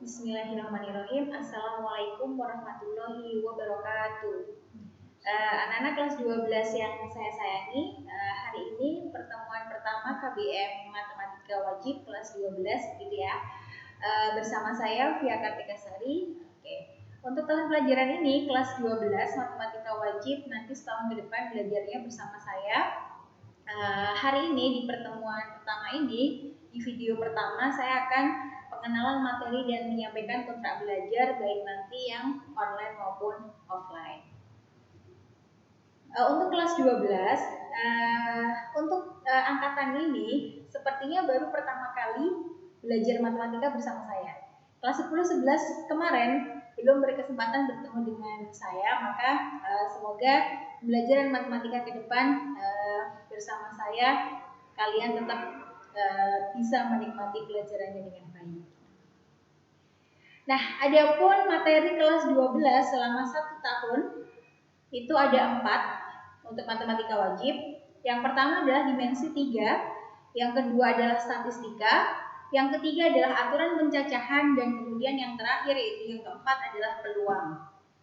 Bismillahirrahmanirrahim. Assalamualaikum warahmatullahi wabarakatuh. Anak-anak kelas 12 yang saya sayangi, hari ini pertemuan pertama KBM Matematika Wajib kelas 12 gitu ya. Bersama saya Via Kartika Sari. Oke. Untuk tahun pelajaran ini kelas 12 Matematika Wajib, nanti setahun ke depan belajarnya bersama saya. Hari ini di pertemuan pertama ini, di video pertama saya akan pengenalan materi dan menyampaikan kontrak belajar baik nanti yang online maupun offline. Untuk kelas 12, untuk angkatan ini sepertinya baru pertama kali belajar matematika bersama saya. Kelas 10-11 kemarin belum berkesempatan bertemu dengan saya, maka semoga pembelajaran matematika ke depan bersama saya kalian tetap bisa menikmati pelajarannya dengan baik. Nah, adapun materi kelas 12 selama 1 tahun itu ada 4 untuk matematika wajib. Yang pertama adalah dimensi 3, yang kedua adalah statistika, yang ketiga adalah aturan pencacahan, dan kemudian yang terakhir yaitu yang keempat adalah peluang.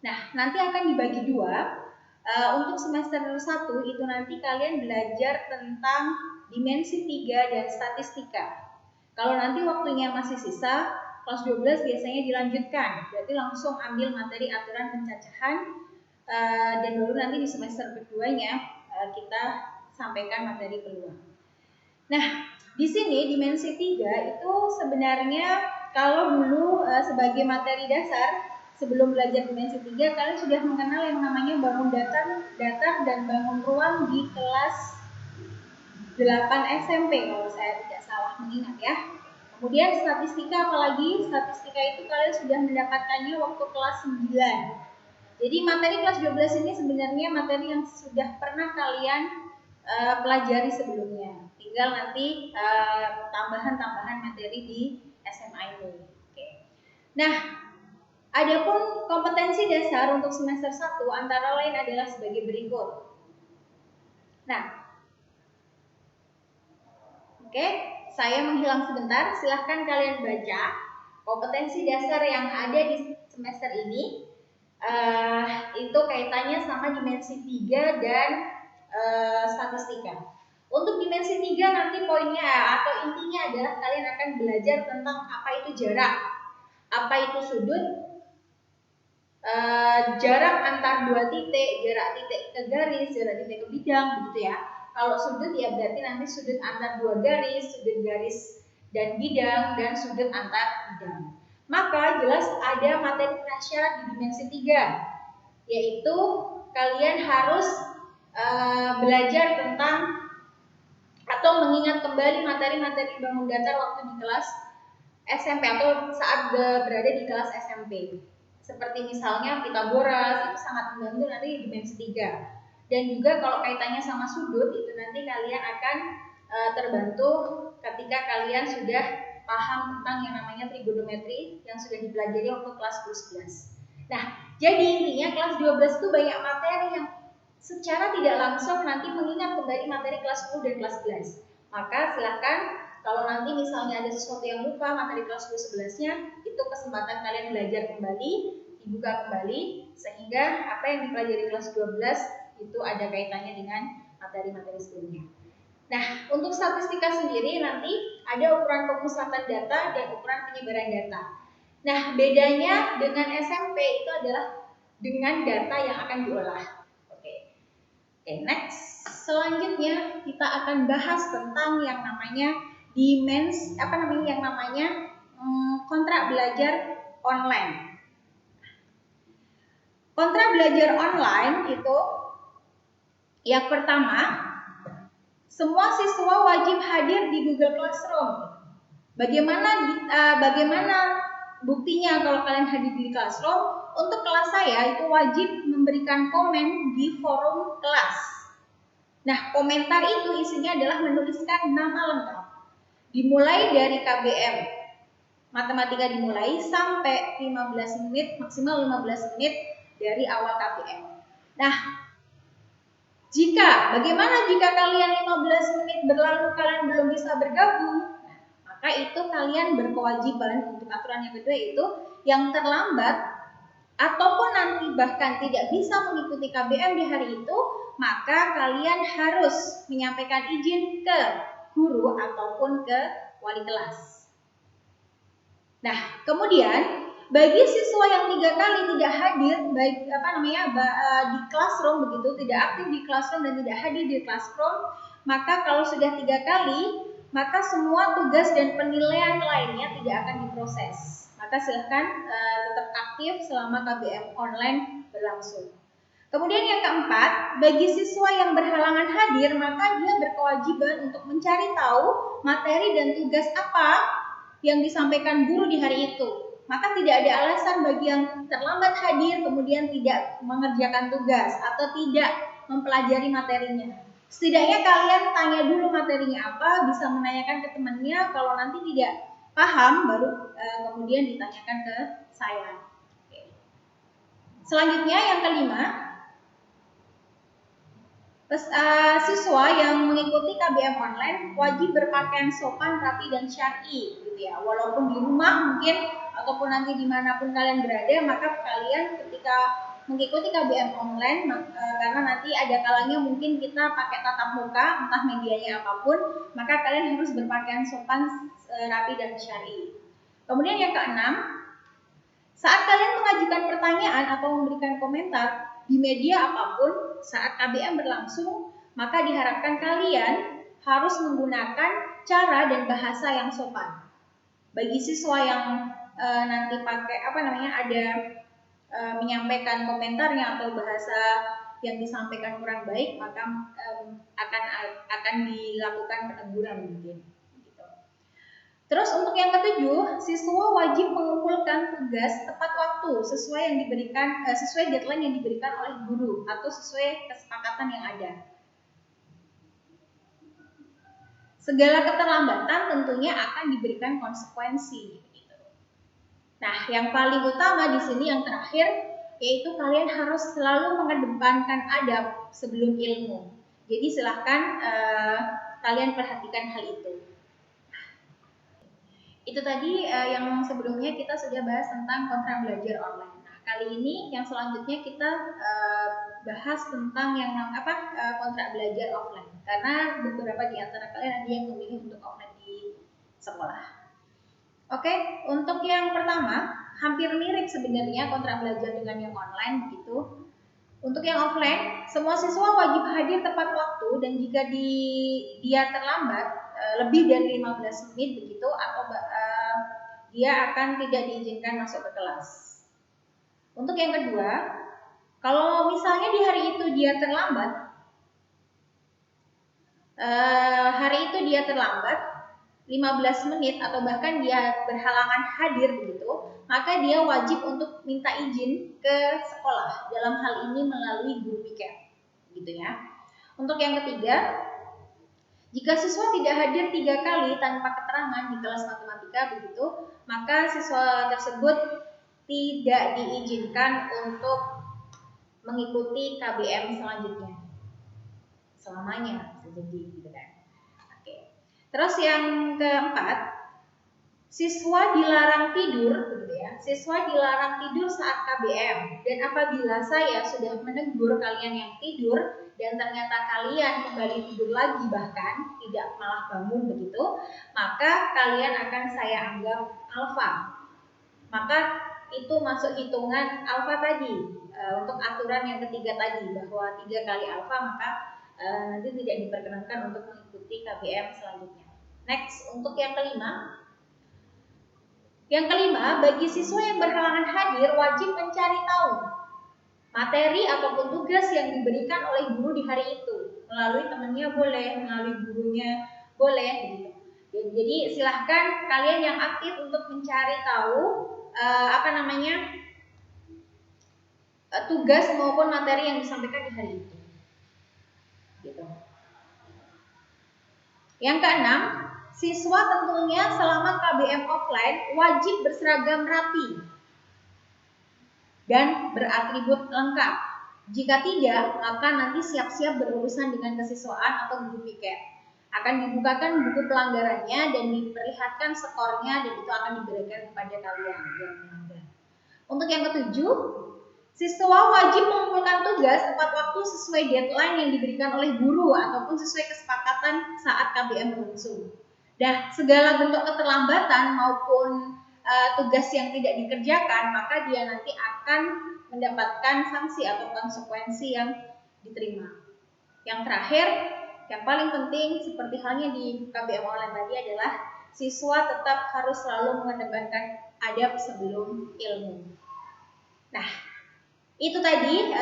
Nah, nanti akan dibagi 2. Untuk semester 1 itu nanti kalian belajar tentang dimensi 3 dan statistika. Kalau nanti waktunya masih sisa, kelas 12 biasanya dilanjutkan, berarti langsung ambil materi aturan pencacahan, dan baru nanti di semester keduanya kita sampaikan materi peluang. Nah, di sini dimensi 3 itu sebenarnya kalau dulu sebagai materi dasar sebelum belajar dimensi 3 kalian sudah mengenal yang namanya bangun datar dan bangun ruang di kelas 8 SMP kalau saya tidak salah mengingat ya. Kemudian statistika, apalagi statistika itu kalian sudah mendapatkannya waktu kelas 9. Jadi materi kelas 12 ini sebenarnya materi yang sudah pernah kalian pelajari sebelumnya. Tinggal nanti tambahan-tambahan materi di SMA ini. Oke. Nah, adapun kompetensi dasar untuk semester 1 antara lain adalah sebagai berikut. Nah, oke, saya menghilang sebentar, silahkan kalian baca kompetensi dasar yang ada di semester ini. Itu kaitannya sama dimensi 3 dan statistika. Untuk dimensi 3 nanti poinnya atau intinya adalah kalian akan belajar tentang apa itu jarak, apa itu sudut, jarak antar 2 titik, jarak titik ke garis, jarak titik ke bidang, begitu ya. Kalau sudut ya berarti nanti sudut antar 2 garis, sudut garis dan bidang, dan sudut antar bidang. Maka jelas ada materi prasyarat di dimensi 3, yaitu kalian harus belajar tentang atau mengingat kembali materi-materi bangun datar waktu di kelas SMP atau saat berada di kelas SMP. Seperti misalnya Pitagoras, itu sangat membantu nanti di dimensi 3. Dan juga kalau kaitannya sama sudut, itu nanti kalian akan terbantu ketika kalian sudah paham tentang yang namanya trigonometri yang sudah dipelajari waktu kelas 10-11. Nah, jadi intinya kelas 12 itu banyak materi yang secara tidak langsung nanti mengingat kembali materi kelas 10 dan kelas 11. Maka silakan kalau nanti misalnya ada sesuatu yang lupa materi kelas 10-11-nya, itu kesempatan kalian belajar kembali, dibuka kembali, sehingga apa yang dipelajari kelas 12 itu ada kaitannya dengan materi-materi sebelumnya. Nah, untuk statistika sendiri nanti ada ukuran pemusatan data dan ukuran penyebaran data. Nah, bedanya dengan SMP itu adalah dengan data yang akan diolah. Oke, next. Selanjutnya kita akan bahas tentang yang namanya kontrak belajar online. Kontrak belajar online itu yang pertama, semua siswa wajib hadir di Google Classroom. Bagaimana buktinya kalau kalian hadir di Classroom? Untuk kelas saya itu wajib memberikan komen di forum kelas. Nah, komentar itu isinya adalah menuliskan nama lengkap. Dimulai dari KBM matematika dimulai sampai 15 menit, maksimal 15 menit dari awal KBM. Nah, bagaimana jika kalian 15 menit berlalu kalian belum bisa bergabung? Nah, maka itu kalian berkewajiban untuk aturan yang kedua itu yang terlambat ataupun nanti bahkan tidak bisa mengikuti KBM di hari itu, maka kalian harus menyampaikan izin ke guru ataupun ke wali kelas. Nah, kemudian bagi siswa yang 3 kali tidak hadir baik di classroom begitu, tidak aktif di classroom dan tidak hadir di classroom, maka kalau sudah 3 kali, maka semua tugas dan penilaian lainnya tidak akan diproses. Maka silahkan tetap aktif selama KBM online berlangsung. Kemudian yang keempat, bagi siswa yang berhalangan hadir, maka dia berkewajiban untuk mencari tahu materi dan tugas apa yang disampaikan guru di hari itu. Maka tidak ada alasan bagi yang terlambat hadir kemudian tidak mengerjakan tugas atau tidak mempelajari materinya. Setidaknya kalian tanya dulu materinya apa, bisa menanyakan ke temannya, kalau nanti tidak paham baru kemudian ditanyakan ke saya. Selanjutnya yang kelima, siswa yang mengikuti KBM online wajib berpakaian sopan, rapi dan syar'i, gitu ya. Walaupun di rumah mungkin ataupun nanti dimanapun kalian berada, maka kalian ketika mengikuti KBM online, karena nanti ada kalanya mungkin kita pakai tatap muka, entah medianya apapun, maka kalian harus berpakaian sopan, rapi dan syar'i. Kemudian yang keenam, saat kalian mengajukan pertanyaan atau memberikan komentar di media apapun saat KBM berlangsung, maka diharapkan kalian harus menggunakan cara dan bahasa yang sopan. Bagi siswa yang nanti pakai ada menyampaikan komentarnya atau bahasa yang disampaikan kurang baik, maka akan dilakukan peneguran mungkin. Terus untuk yang ketujuh, siswa wajib mengumpulkan tugas tepat waktu sesuai yang diberikan sesuai deadline yang diberikan oleh guru atau sesuai kesepakatan yang ada. Segala keterlambatan tentunya akan diberikan konsekuensi. Nah, yang paling utama di sini yang terakhir yaitu kalian harus selalu mengedepankan adab sebelum ilmu. Jadi silahkan kalian perhatikan hal itu. Itu tadi yang sebelumnya kita sudah bahas tentang kontrak belajar online. Nah, kali ini yang selanjutnya kita bahas tentang yang kontrak belajar offline. Karena beberapa di antara kalian ada yang memilih untuk offline di sekolah. Oke, untuk yang pertama hampir mirip sebenarnya kontrak belajar dengan yang online begitu. Untuk yang offline, semua siswa wajib hadir tepat waktu dan jika dia terlambat lebih dari 15 menit begitu atau dia akan tidak diizinkan masuk ke kelas. Untuk yang kedua, kalau misalnya di hari itu dia terlambat 15 menit atau bahkan dia berhalangan hadir begitu, maka dia wajib untuk minta izin ke sekolah, dalam hal ini melalui guru piket, gitu ya. Untuk yang ketiga, jika siswa tidak hadir 3 kali tanpa keterangan di kelas matematika begitu, maka siswa tersebut tidak diizinkan untuk mengikuti KBM selanjutnya, selamanya bisa jadi, gitu kan. Terus yang keempat, siswa dilarang tidur, gitu ya. Siswa dilarang tidur saat KBM. Dan apabila saya sudah menegur kalian yang tidur dan ternyata kalian kembali tidur lagi bahkan tidak malah bangun begitu, maka kalian akan saya anggap alfa. Maka itu masuk hitungan alfa tadi untuk aturan yang ketiga tadi bahwa 3 kali alfa maka nanti tidak diperkenankan untuk mengikuti KBM selanjutnya. Next, untuk yang kelima. Yang kelima, bagi siswa yang berhalangan hadir wajib mencari tahu materi ataupun tugas yang diberikan oleh guru di hari itu. Melalui temannya boleh, melalui gurunya boleh gitu. Jadi silahkan kalian yang aktif untuk mencari tahu tugas maupun materi yang disampaikan di hari itu. Gitu. Yang keenam, siswa tentunya selama KBM offline wajib berseragam rapi dan beratribut lengkap. Jika tidak, maka nanti siap-siap berurusan dengan kesiswaan atau guru piket. Akan dibukakan buku pelanggarannya dan diperlihatkan skornya, dan itu akan diberikan kepada kalian yang melanggar. Untuk yang ketujuh, siswa wajib mengumpulkan tugas tepat waktu sesuai deadline yang diberikan oleh guru ataupun sesuai kesepakatan saat KBM berlangsung. Dan segala bentuk keterlambatan maupun tugas yang tidak dikerjakan, maka dia nanti akan mendapatkan sanksi atau konsekuensi yang diterima. Yang terakhir, yang paling penting seperti halnya di KBM online tadi adalah siswa tetap harus selalu mengedepankan adab sebelum ilmu. Nah, itu tadi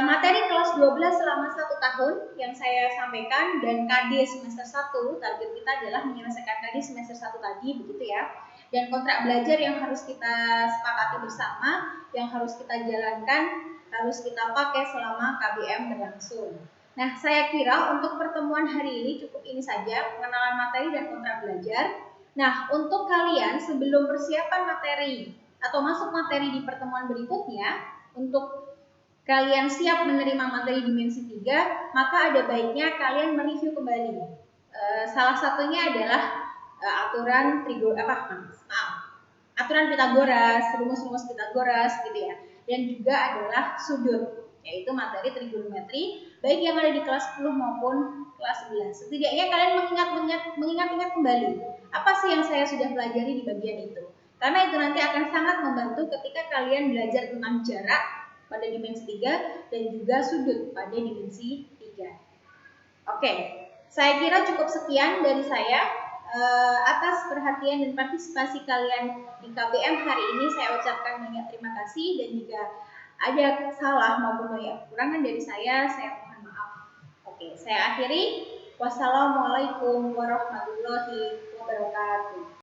materi kelas 12 selama 1 tahun yang saya sampaikan, dan KD semester 1, target kita adalah menyelesaikan KD semester 1 tadi, begitu ya. Dan kontrak belajar yang harus kita sepakati bersama, yang harus kita jalankan, harus kita pakai selama KBM berlangsung. Nah, saya kira untuk pertemuan hari ini cukup ini saja, pengenalan materi dan kontrak belajar. Nah, untuk kalian sebelum persiapan materi atau masuk materi di pertemuan berikutnya, untuk kalian siap menerima materi dimensi 3, maka ada baiknya kalian mereview kembali. Salah satunya adalah aturan aturan Pitagoras, rumus-rumus Pitagoras gitu ya. Dan juga adalah sudut, yaitu materi trigonometri baik yang ada di kelas 10 maupun kelas 11. Setidaknya kalian mengingat-ingat kembali apa sih yang saya sudah pelajari di bagian itu. Karena itu nanti akan sangat membantu ketika kalian belajar tentang jarak pada dimensi 3 dan juga sudut pada dimensi 3. Oke, saya kira cukup sekian dari saya. Atas perhatian dan partisipasi kalian di KBM hari ini saya ucapkan banyak terima kasih, dan jika ada salah maupun banyak kekurangan dari saya mohon maaf. Oke, saya akhiri. Wassalamualaikum warahmatullahi wabarakatuh.